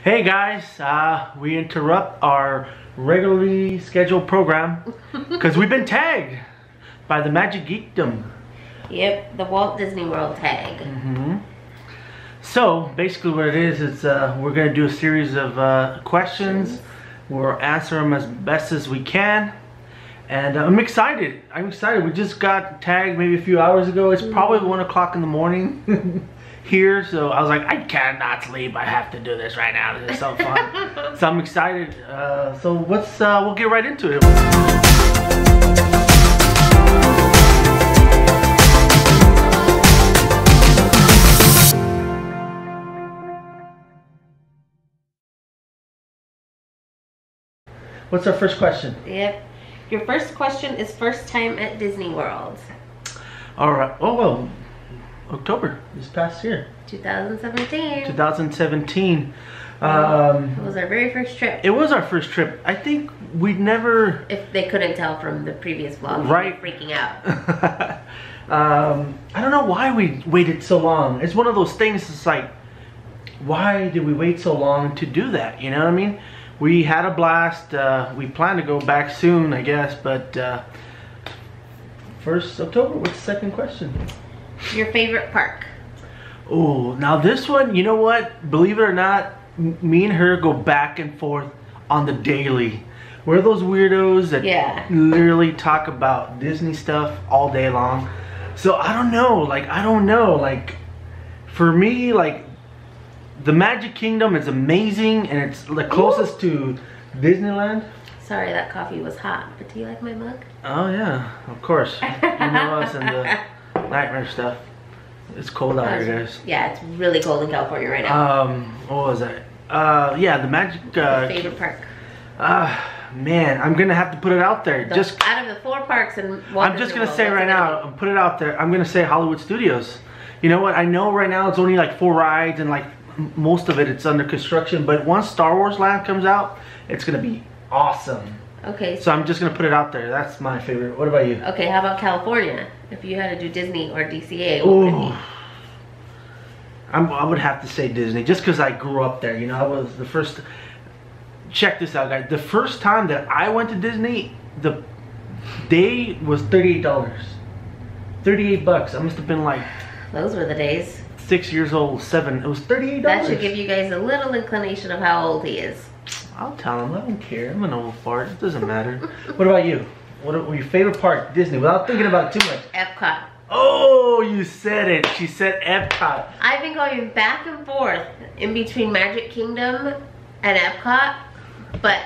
Hey guys, we interrupt our regularly scheduled program because we've been tagged by the Magic Geekdom. Yep, the Walt Disney World tag. So basically what it is we're going to do a series of questions. We'll answer them as best as we can. And I'm excited. We just got tagged maybe a few hours ago. It's probably 1 o'clock in the morning here. So I was like, I cannot sleep. I have to do this right now. This is so fun. So I'm excited. So we'll get right into it. What's our first question? Yep. Your first question is first time at Disney World. All right. Oh, well, October this past year. 2017. 2017. It was our very first trip. It was our first trip. I think we'd never... If they couldn't tell from the previous vlog, right? Freaking out. I don't know why we waited so long. It's one of those things. It's like, why did we wait so long to do that? You know what I mean? We had a blast. We plan to go back soon, I guess. But first October. What's the second question? Your favorite park? Oh, now this one, you know what? Believe it or not, me and her go back and forth on the daily. We're those weirdos that literally talk about Disney stuff all day long. So I don't know. Like for me, like, the Magic Kingdom is amazing, and it's the closest to Disneyland. Sorry, that coffee was hot, but do you like my mug? Oh yeah, of course. You know us and the nightmare stuff. It's cold out here, guys. Yeah, it's really cold in California right now. What was that? Yeah, the Magic... favorite park? Man, I'm gonna have to put it out there. Just out of the 4 parks in I'm just gonna say right now, I'll put it out there. I'm gonna say Hollywood Studios. You know what? I know right now it's only like 4 rides and like most of it's under construction, but once Star Wars Land comes out, it's gonna be awesome. Okay. So I'm just gonna put it out there. That's my favorite. What about you? Okay, how about California? If you had to do Disney or DCA, what would it be? I would have to say Disney, just because I grew up there. You know, I was the first. Check this out, guys. The first time that I went to Disney, the day was $38. 38 bucks. I must have been like... Those were the days. 6 years old, 7. It was $38. That should give you guys a little inclination of how old he is. I'll tell him. I don't care. I'm an old fart. It doesn't matter. What about you? What were your favorite park, Disney, without thinking about it too much? Epcot. Oh, you said it. She said Epcot. I've been going back and forth in between Magic Kingdom and Epcot, but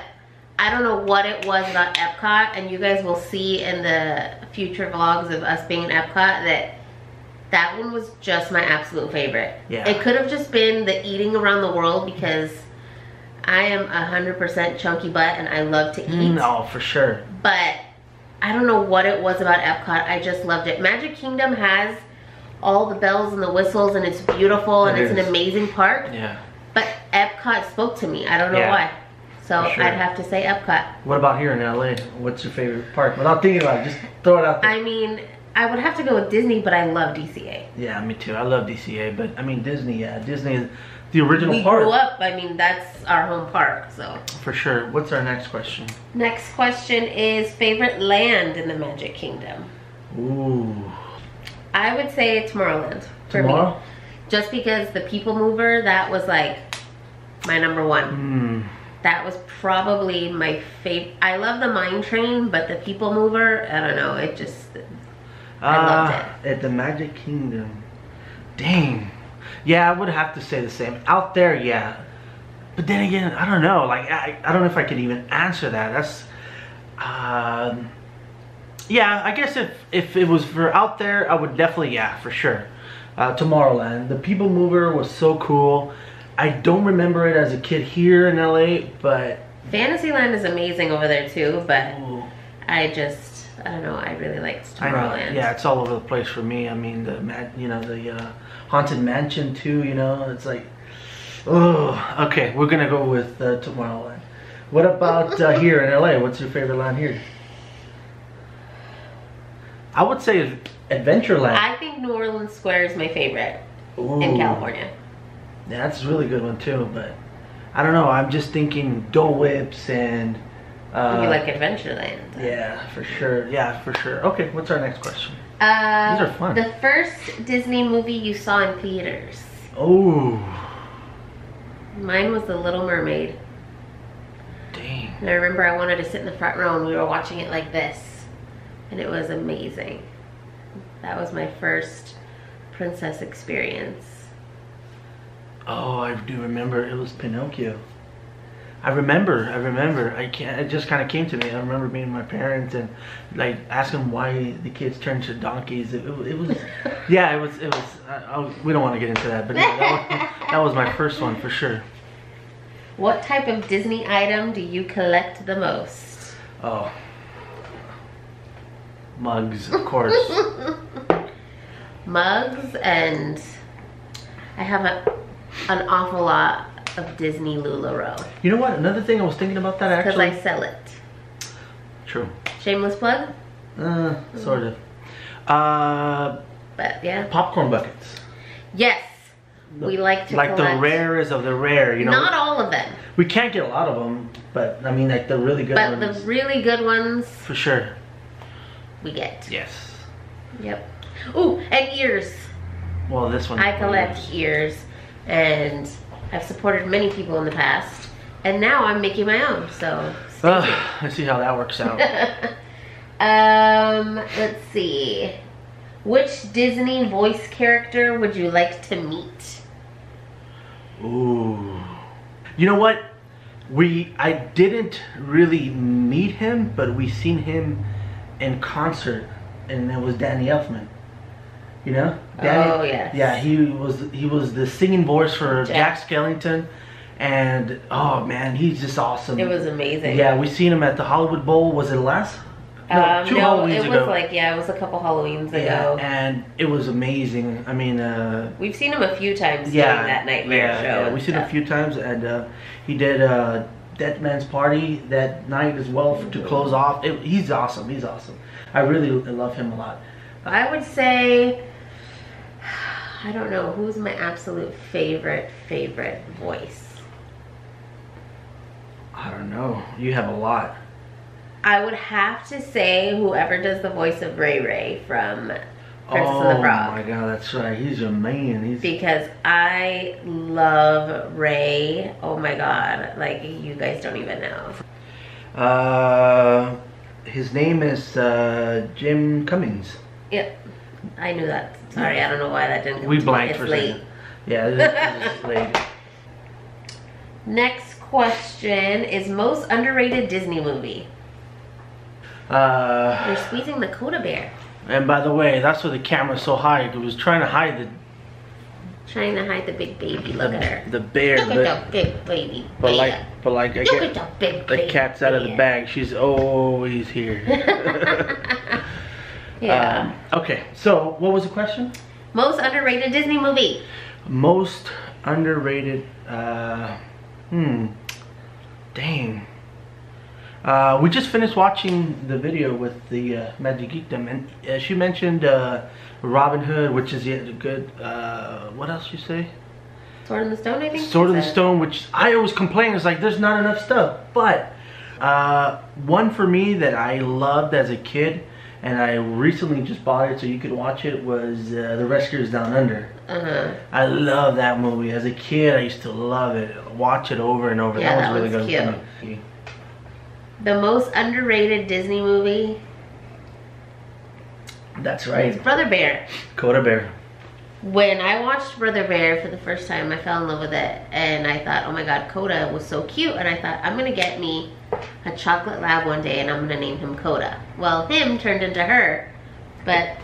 I don't know what it was about Epcot, and you guys will see in the future vlogs of us being in Epcot that one was just my absolute favorite. Yeah. It could have just been the eating around the world, because I am 100% chunky butt and I love to eat. No, for sure. But I don't know what it was about Epcot. I just loved it. Magic Kingdom has all the bells and the whistles, and it's beautiful, and it's an amazing park. Yeah. But Epcot spoke to me. I don't know why. So sure. I'd have to say Epcot. What about here in LA? What's your favorite park? Without thinking about it, just throw it out there. I mean, I would have to go with Disney, but I love DCA. Yeah, me too. I love DCA, but I mean Disney. Yeah, Disney is the original park. We grew up. I mean, that's our home park, so. For sure. What's our next question? Next question is favorite land in the Magic Kingdom. Ooh. I would say Tomorrowland for me. Just because the People Mover, that was like my #1. That was probably my favorite. I love the Mine Train, but the People Mover, I don't know, it just, I loved it. At the Magic Kingdom. Dang. Yeah, I would have to say the same. Out there, yeah. But then again, I don't know. Like, I don't know if I could even answer that. That's, yeah, I guess if it was for out there, I would definitely, yeah, for sure. Tomorrowland. The People Mover was so cool. I don't remember it as a kid here in LA, but... Fantasyland is amazing over there too, but I don't know, I really liked Tomorrowland. Yeah, it's all over the place for me. I mean, the Haunted Mansion too, you know, it's like, oh, okay, we're gonna go with Tomorrowland. What about here in LA? What's your favorite land here? I would say Adventureland. I think New Orleans Square is my favorite in California. Yeah, that's a really good one too, but I don't know. I'm just thinking Dole Whips and. You like Adventureland? Yeah, for sure. Yeah, for sure. Okay, what's our next question? These are fun. The first Disney movie you saw in theaters. Oh. Mine was The Little Mermaid. Dang. And I remember I wanted to sit in the front row and we were watching it like this. And it was amazing. That was my first princess experience. Oh, I do remember. It was Pinocchio. I remember. It just kind of came to me. I remember being with my parents and like asking why the kids turned to donkeys. It was, yeah, it was. We don't want to get into that, but yeah, that was my first one for sure. What type of Disney item do you collect the most? Oh, mugs, of course. Mugs, and I have an awful lot of Disney LuLaRoe. You know what? Another thing I was thinking about that actually. Because I sell it. True. Shameless plug? Sort of. But yeah. Popcorn buckets. Yes. We like to collect. The rarest of the rare, you know. Not all of them. We can't get a lot of them, but I mean like the really good ones. But the really good ones. For sure. We get. Yes. Yep. Ooh, and ears. Well, this one. I collect ears, and I've supported many people in the past, and now I'm making my own, so I see how that works out. Let's see. Which Disney voice character would you like to meet? Ooh. You know what? I didn't really meet him, but we seen him in concert, and it was Danny Elfman. You know? Oh, yes. Yeah, he was the singing voice for Jack Skellington, and oh man, he's just awesome. It was amazing. Yeah, we seen him at the Hollywood Bowl. Was it last? No, two Halloweens ago. It was like, yeah, it was a couple Halloweens ago. And it was amazing. I mean, we've seen him a few times during that Nightmare show. Yeah, we've seen him a few times, and he did Dead Man's Party that night as well to close off. He's awesome. He's awesome. I really love him a lot. I would say, I don't know, who's my absolute favorite voice? I don't know. You have a lot. I would have to say whoever does the voice of Ray Ray from Princess and the Frog. Oh my god, that's right. He's your man. Because I love Ray. Oh my god. Like, you guys don't even know. His name is Jim Cummings. Yep. I knew that. Sorry, I don't know why that didn't come We to blanked me. for a second. Yeah, it's late. Next question is most underrated Disney movie. You're squeezing the Coda Bear. And by the way, that's why the camera's so high. It was trying to hide the big baby. Look at her. The bear. Look at the big baby. But like I Look at the big the cat's out of the bag. She's always here. Yeah. Okay, so what was the question? Most underrated Disney movie. Most underrated. Dang. We just finished watching the video with the Magic Geekdom, and she mentioned Robin Hood, which is yet a good. What else you say? Sword in the Stone, I think. Sword in the Stone, which I always complain is like there's not enough stuff. But one for me that I loved as a kid, and I recently just bought it so you could watch it, was The Rescuers Down Under. I love that movie. As a kid, I used to love it. Watch it over and over. Yeah, that was really good. Cute. The most underrated Disney movie. That's right. It's Brother Bear. Coda Bear. When I watched Brother Bear for the first time, I fell in love with it, and I thought, oh my god, Coda was so cute, and I thought, I'm gonna get me a chocolate lab one day and I'm gonna name him Coda. Well, him turned into her, but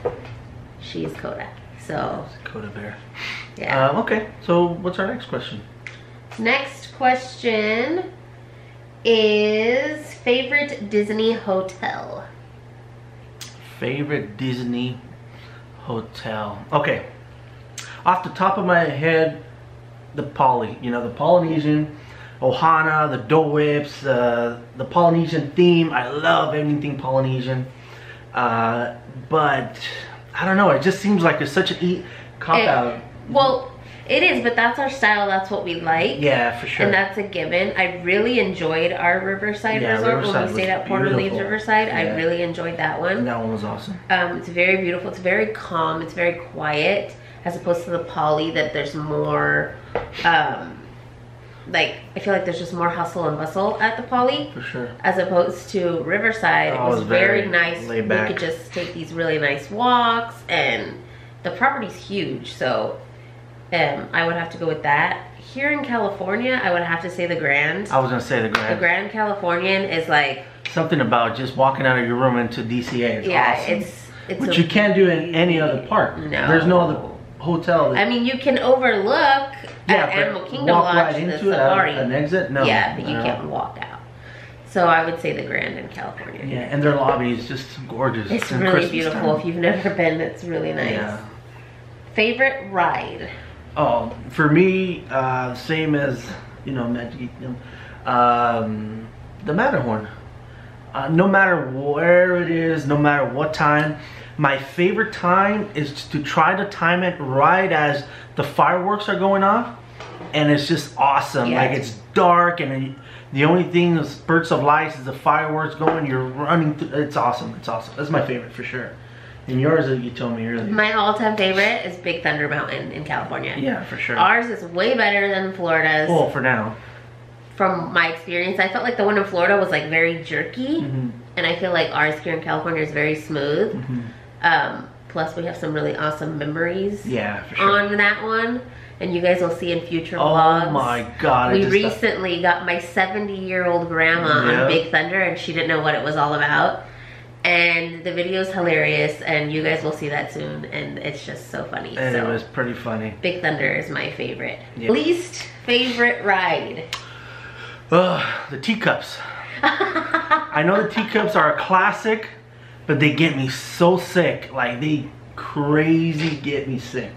she's Coda. So Coda Bear. Yeah. Okay, so what's our next question? Next question is favorite Disney hotel. Favorite Disney hotel. Okay. Off the top of my head, the the Polynesian, Ohana, the Dole Whips, the Polynesian theme. I love anything Polynesian. But I don't know, it just seems like it's such an cop-out. Well, It is, but that's our style. That's what we like. Yeah, for sure. And that's a given. I really enjoyed our Riverside resort when we stayed at Port Orleans Riverside. Yeah. I really enjoyed that one. That one was awesome. It's very beautiful. It's very calm. It's very quiet, as opposed to the Poly that there's more, like, I feel like there's just more hustle and bustle at the Poly. For sure. As opposed to Riverside. It was very nice. We could just take these really nice walks, and the property's huge, so I would have to go with that. Here in California, I would have to say the Grand. I was gonna say the Grand. The Grand Californian is like something about just walking out of your room into DCA. Is awesome. It's which you can't do in any other park. No, there's no other hotel. I mean, you can overlook at Animal Kingdom Lodge the safari. An exit? No. Yeah, but you can't walk out. So I would say the Grand in California. Yeah, and their lobby is just gorgeous. It's really beautiful. If you've never been, it's really nice. Yeah. Favorite ride? Oh, for me, same as, you know, Magic Geekdom, the Matterhorn. No matter where it is, no matter what time, my favorite time is to try to time it right as the fireworks are going off, and it's just awesome. Yeah. Like, it's dark, and the only thing is spurts of lights is the fireworks going. You're running through. It's awesome. It's awesome. That's my favorite for sure. And yours, you told me earlier. My all-time favorite is Big Thunder Mountain in California. Yeah, for sure. Ours is way better than Florida's. Well, for now. From my experience, I felt like the one in Florida was like very jerky, and I feel like ours here in California is very smooth. Plus, we have some really awesome memories. Yeah, for sure. On that one, and you guys will see in future vlogs. Oh my God! We recently got my 70-year-old grandma on Big Thunder, and she didn't know what it was all about. And the video is hilarious, and you guys will see that soon, and it's just so funny. And it was pretty funny. Big Thunder is my favorite. Yep. Least favorite ride? The teacups. I know the teacups are a classic, but they get me so sick. Like, they crazy get me sick.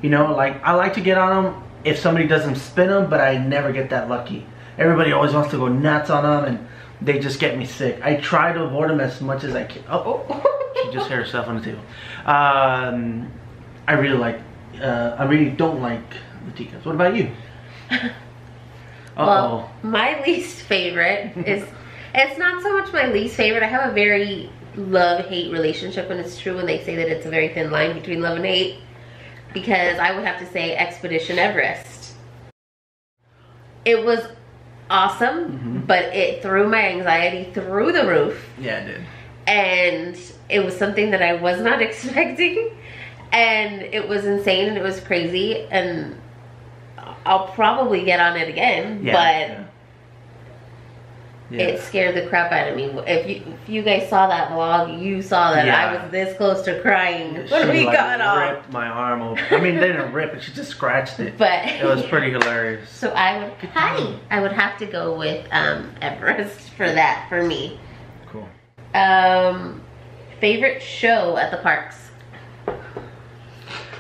You know, like, I like to get on them if somebody doesn't spin them, but I never get that lucky. Everybody always wants to go nuts on them, and they just get me sick. I try to avoid them as much as I can. She just hit herself on the table. I really don't like the teacups. What about you? Well, my least favorite is, it's not so much my least favorite. I have a very love-hate relationship, and it's true when they say that it's a very thin line between love and hate, because I would have to say Expedition Everest. It was awesome, but it threw my anxiety through the roof. Yeah, it did. And it was something that I was not expecting, and it was insane, and it was crazy, and I'll probably get on it again, but it scared the crap out of me. If you guys saw that vlog, you saw that I was this close to crying when we got off. Ripped my arm open. I mean, they didn't rip it; she just scratched it. But it was pretty hilarious. So I would have to go with Everest for that for me. Cool. Favorite show at the parks?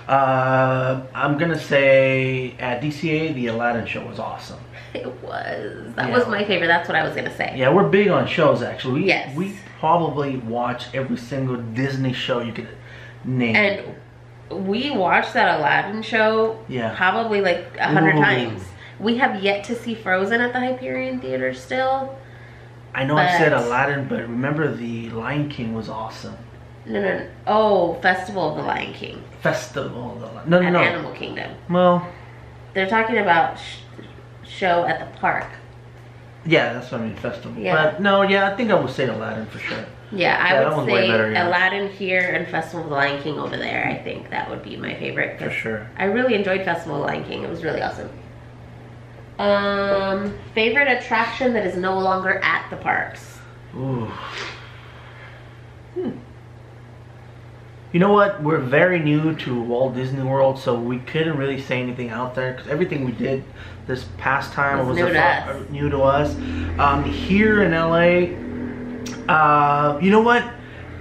I'm gonna say at DCA, the Aladdin show was awesome. It was. That was my favorite. That's what I was gonna say. Yeah, we're big on shows, actually. Yes. We probably watch every single Disney show you could name. And we watched that Aladdin show probably like 100 times. We have yet to see Frozen at the Hyperion Theater still. I know I said Aladdin, but remember the Lion King was awesome. No. Oh, Festival of the Lion King. Festival of the Lion King. No. Animal Kingdom. Well, they're talking about show at the park. Yeah, that's what I mean, festival. Yeah. But no, I think I would say Aladdin for sure. Yeah, I would say Aladdin here and Festival of the Lion King over there. I think that would be my favorite. For sure. I really enjoyed Festival of the Lion King. It was really awesome. Favorite attraction that is no longer at the parks? Ooh. You know what? We're very new to Walt Disney World, so we couldn't really say anything out there because everything we did this past time was new to us. Here in LA, you know what?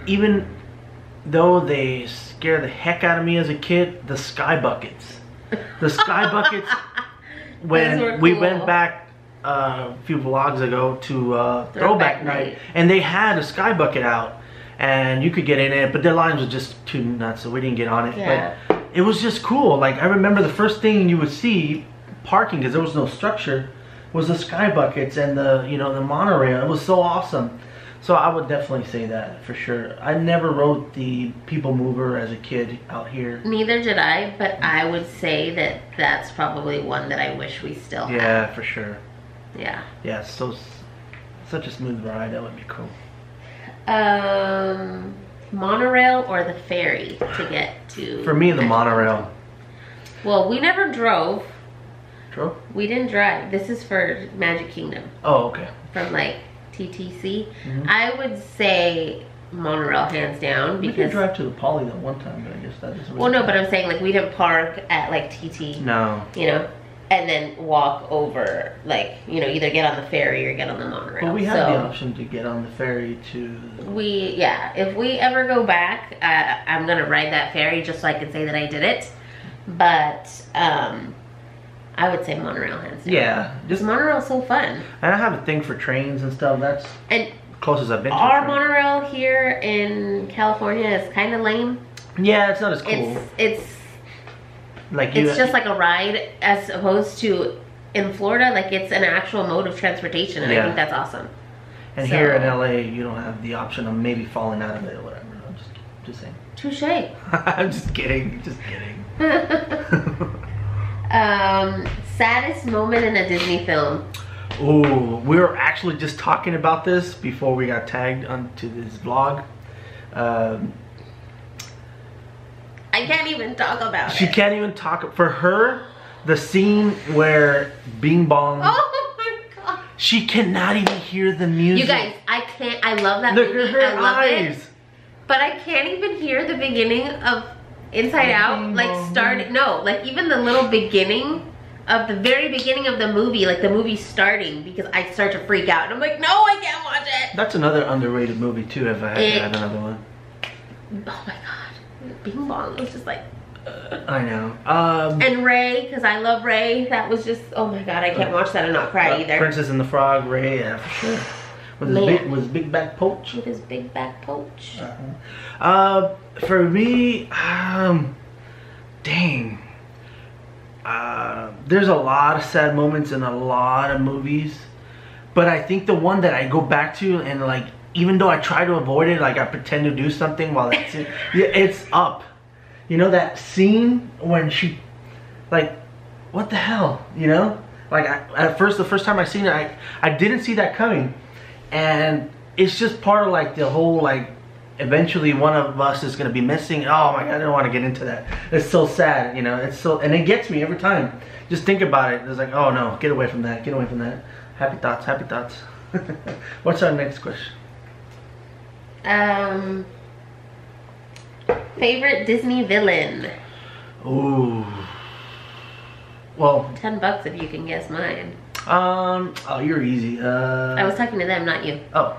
Even though they scared the heck out of me as a kid, the sky buckets. The sky buckets, when we went back a few vlogs ago to Throwback Night, and they had a sky bucket out. And you could get in it, but their lines were just too nuts, so we didn't get on it. Yeah. But it was just cool. Like, I remember the first thing you would see parking, because there was no structure, was the sky buckets and the, you know, the monorail. It was so awesome. So I would definitely say that for sure. I never rode the people mover as a kid out here. Neither did I, but I would say that that's probably one that I wish we still had. Yeah, for sure. Yeah. Yeah, so such a smooth ride. That would be cool. Monorail or the ferry to get to? For me, the monorail. Well, we never drove. Drove? We didn't drive. This is for Magic Kingdom. Oh, okay. From like TTC. I would say monorail hands down, because we did drive to the Poly that one time, but I guess that is. Well, no, but I'm saying like we didn't park at like TT. No. You know, and then walk over, like, you know, either get on the ferry or get on the monorail. Well, we have the option to get on the ferry to. Yeah. If we ever go back, I'm gonna ride that ferry just so I can say that I did it. But I would say monorail hands down. Yeah, just monorail's so fun. And I have a thing for trains and stuff. That's and closest I've been to. Our monorail here in California is kind of lame. Yeah, it's not as cool. It's like it's just like a ride, as opposed to in Florida, like it's an actual mode of transportation, and I think that's awesome. And here in LA, you don't have the option of maybe falling out of it or whatever. I'm just saying. Touche. I'm just kidding. Just kidding. Saddest moment in a Disney film. Oh, we were actually just talking about this before we got tagged onto this vlog. I can't even talk about it. She can't even talk. For her, the scene where Bing Bong. Oh my god. She cannot even hear the music. You guys, I can't. I love that movie. Look at her I love eyes. It, but I can't even hear the beginning of Inside Out. Like start. No, like even the little beginning of the very beginning of the movie, like the movie starting, because I start to freak out and I'm like, no, I can't watch it. That's another underrated movie too. If I had to have another one. Oh my god, Bing Bong was just like. I know. And Ray, because I love Ray. That was just, oh my god, I can't watch that and not cry either. Princess and the Frog, Ray, yeah, for sure. With his big back poach. With his big back poach. For me, dang. There's a lot of sad moments in a lot of movies, but I think the one that I go back to, and like, even though I try to avoid it, like I pretend to do something while it's it's Up. You know that scene when she, like, what the hell, you know? Like, the first time I seen it, I didn't see that coming. And it's just part of, like, the whole, like, eventually one of us is going to be missing. Oh, my God, I don't want to get into that. It's so sad, you know? It's so, and it gets me every time. Just think about it. It's like, oh, no, get away from that. Get away from that. Happy thoughts, happy thoughts. What's our next question? Favorite Disney villain? Ooh. Well, $10 if you can guess mine. Oh, you're easy. I was talking to them, not you. Oh.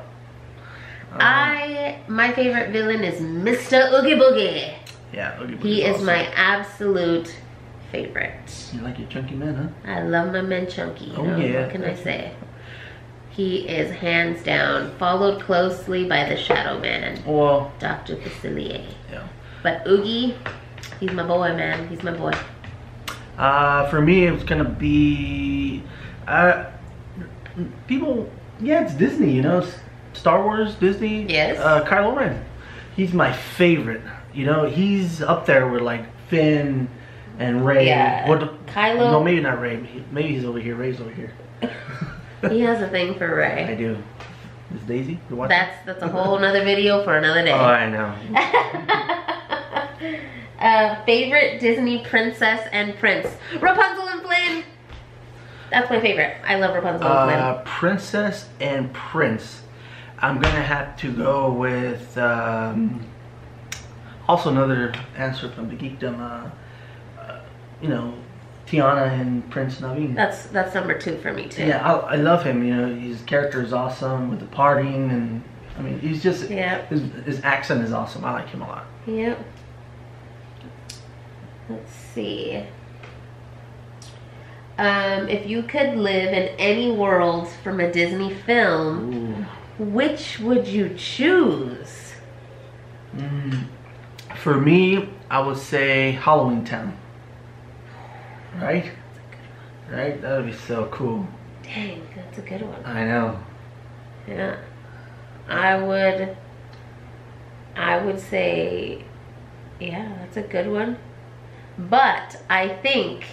My favorite villain is Mr. Oogie Boogie. Yeah, Oogie Boogie. He is my absolute favorite. You like your chunky man, huh? I love my man chunky. Oh, yeah. What can I say? He is hands down followed closely by the Shadow Man. Well, Dr. Facilier. Yeah. But Oogie, he's my boy, man. He's my boy. For me, it's gonna be people. Yeah, it's Disney. You know, Star Wars, Disney. Yes. Kylo Ren. He's my favorite. You know, he's up there with like Finn and Rey. Yeah. Kylo. No, maybe not Rey. Maybe he's over here. Rey's over here. He has a thing for Rey. I do. Is Daisy? That's a whole nother video for another day. Oh, I know. Favorite Disney princess and prince? Rapunzel and Flynn. That's my favorite. I love Rapunzel and Flynn. Princess and prince. I'm gonna have to go with also another answer from the Geekdom. You know, Tiana and Prince Naveen. That's number 2 for me too. Yeah, I love him. You know, his character is awesome with the partying, and I mean, he's just his accent is awesome. I like him a lot. Yep. Let's see. If you could live in any world from a Disney film, which would you choose? For me, I would say Halloween Town. Right? Right? That would be so cool. Dang, that's a good one. I know. Yeah. I would say, yeah, that's a good one. But I think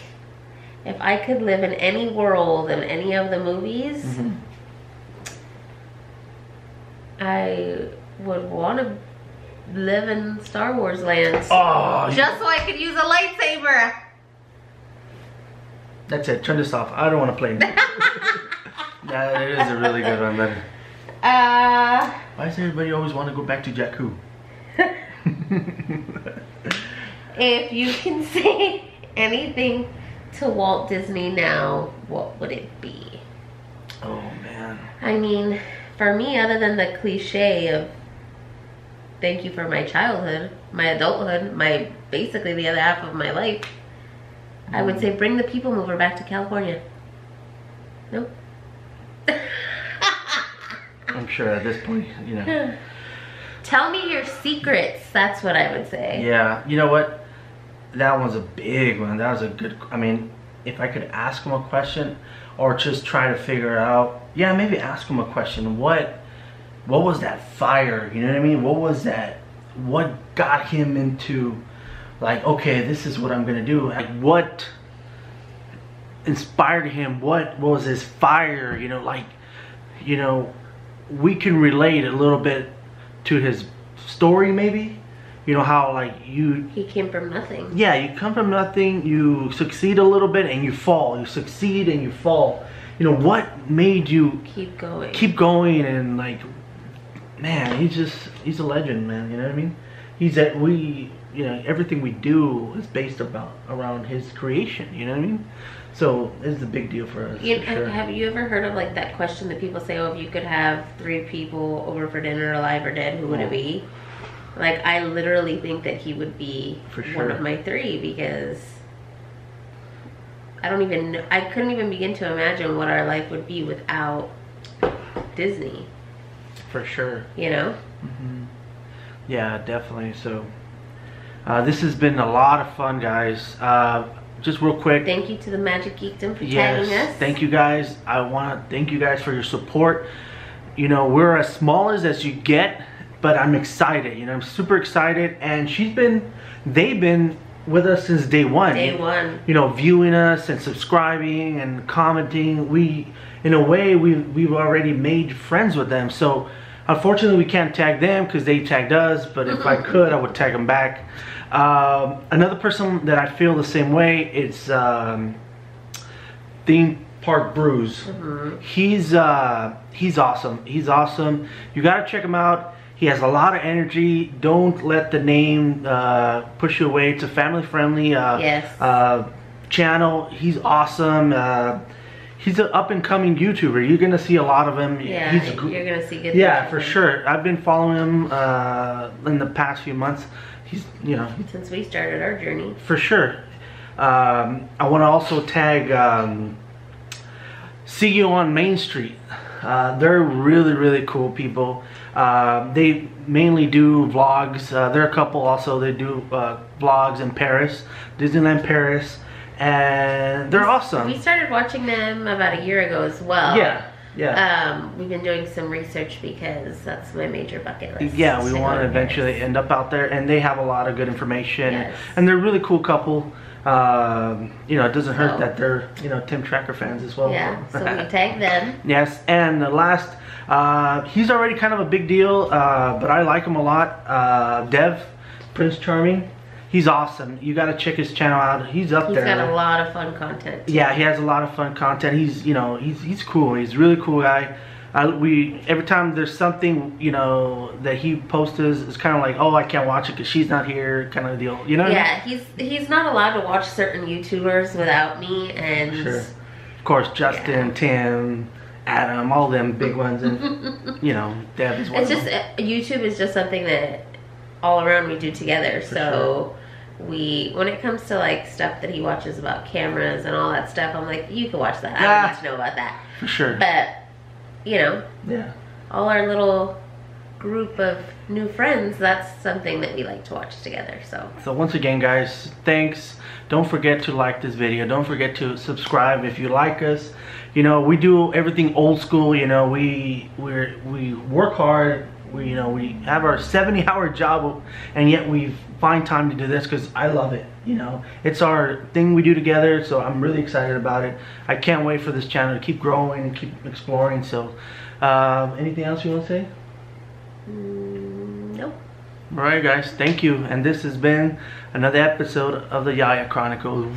if I could live in any world in any of the movies, I would want to live in Star Wars lands. Oh, just so I could use a lightsaber. That's it. Turn this off. I don't want to play. Yeah, it is a really good one, man. Why does everybody always want to go back to Jakku? If you can say anything to Walt Disney now, what would it be? Oh, man. I mean, for me, other than the cliche of thank you for my childhood, my adulthood, basically the other half of my life, I would say bring the people mover back to California. Nope. I'm sure at this point, you know. Tell me your secrets. That's what I would say. Yeah, you know what? That one's a big one. That was a good, I mean, if I could ask him a question or just try to figure out, yeah, maybe ask him a question. What was that fire? You know what I mean? What was that? What got him into, like, okay, this is what I'm going to do. Like, what inspired him? What was his fire? You know, like, you know, we can relate a little bit to his story, maybe. You know how, like, he came from nothing. Yeah, you come from nothing, you succeed a little bit and you fall. You succeed and you fall. You know, what made you keep going? Keep going, and like, man, he's a legend, man, you know what I mean? You know, everything we do is based around his creation, you know what I mean? So it's a big deal for us. Sure. Have you ever heard of like that question that people say, oh, if you could have 3 people over for dinner, alive or dead, who would it be? Like, I literally think that he would be one of my 3, because I couldn't even begin to imagine what our life would be without Disney. For sure. You know? Yeah, definitely. So this has been a lot of fun, guys. Just real quick, thank you to the Magic Geekdom for tagging us. Thank you guys. I want to thank you guys for your support. You know, we're as small as you get, but I'm excited. You know, I'm super excited, and they've been with us since day one. Day one. You know, viewing us and subscribing and commenting. In a way, we've already made friends with them. So unfortunately, we can't tag them because they tagged us. But if I could, I would tag them back. Another person that I feel the same way, it's Theme Park Brews. He's awesome. He's awesome. You gotta check him out. He has a lot of energy. Don't let the name push you away. It's a family-friendly channel. He's awesome. He's an up-and-coming YouTuber. You're gonna see a lot of him. Yeah, you're gonna see good. Yeah, for sure. I've been following him in the past few months. He's, you know, since we started our journey. For sure. I want to also tag See You on Main Street. They're really cool people. They mainly do vlogs. There are a couple also. They do vlogs in Paris, Disneyland Paris, and they're awesome. We started watching them about a year ago as well. Yeah. We've been doing some research because that's my major bucket list. Yeah, we want to eventually end up out there, and they have a lot of good information. And they're a really cool couple. You know, it doesn't hurt that they're, you know, Tim Tracker fans as well. Yeah, so we tag them. Yes, and the last, he's already kind of a big deal, but I like him a lot. Dev, Prince Charming. He's awesome. You got to check his channel out. He's up there. He's got a lot of fun content. Yeah, he has a lot of fun content. He's, you know, he's cool. He's a really cool guy. Every time there's something, you know, that he posts, it's kind of like, oh, I can't watch it because she's not here, kind of deal. You know? Yeah, he's not allowed to watch certain YouTubers without me, and sure. Of course, Justin, Tim, Adam, all them big ones, and you know, Deb is one. It's just YouTube is just something that all around we do together. So when it comes to like stuff that he watches about cameras and all that stuff, I'm like, you can watch that. I don't need to know about that. For sure. But you know, all our little group of new friends, that's something that we like to watch together. So once again, guys, thanks. Don't forget to like this video. Don't forget to subscribe if you like us. You know, we do everything old school. You know, we work hard. We have our 70-hour job, and yet we find time to do this because I love it. You know, it's our thing we do together, so I'm really excited about it. I can't wait for this channel to keep growing and keep exploring. So anything else you want to say? Nope. Alright guys, thank you, and this has been another episode of the YaYa Chronicles.